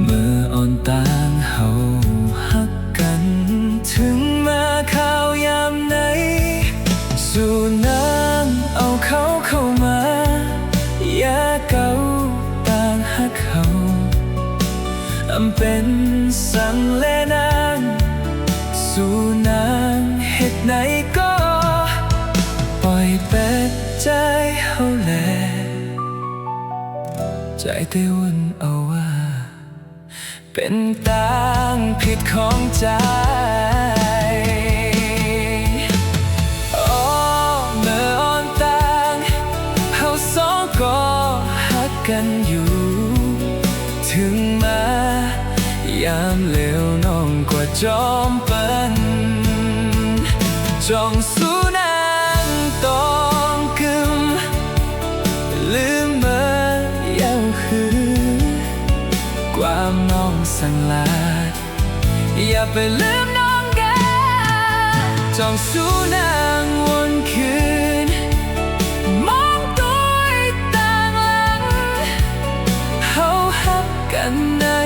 เมื่ออ่อนต่างเฮาฮักกันถึงมาข่าวยามไหนสู่นางเอาเข้ามาอย่าเก่าต่างฮักเขาอำเป็นสังเลนางสู่นางเฮ็ดไหนก็ปล่อยเป็ดใจเฮาแลใจเต้วนเอาว่าเป็นต่างผิดของใจโอ้เมื่ออ่อนต่างเฮาสองก็ฮักกันอยู่ถึงมายามเลวน้องกว่าจอมเปิ้นจ้องสู้นางต้องกึมลืมเมื่อยังคือความน้องสังลาดอย่าไปลืมน้องแกจ้องสู้นางวนคืนมองตัวต่างหลังเฮาฮักกันนะ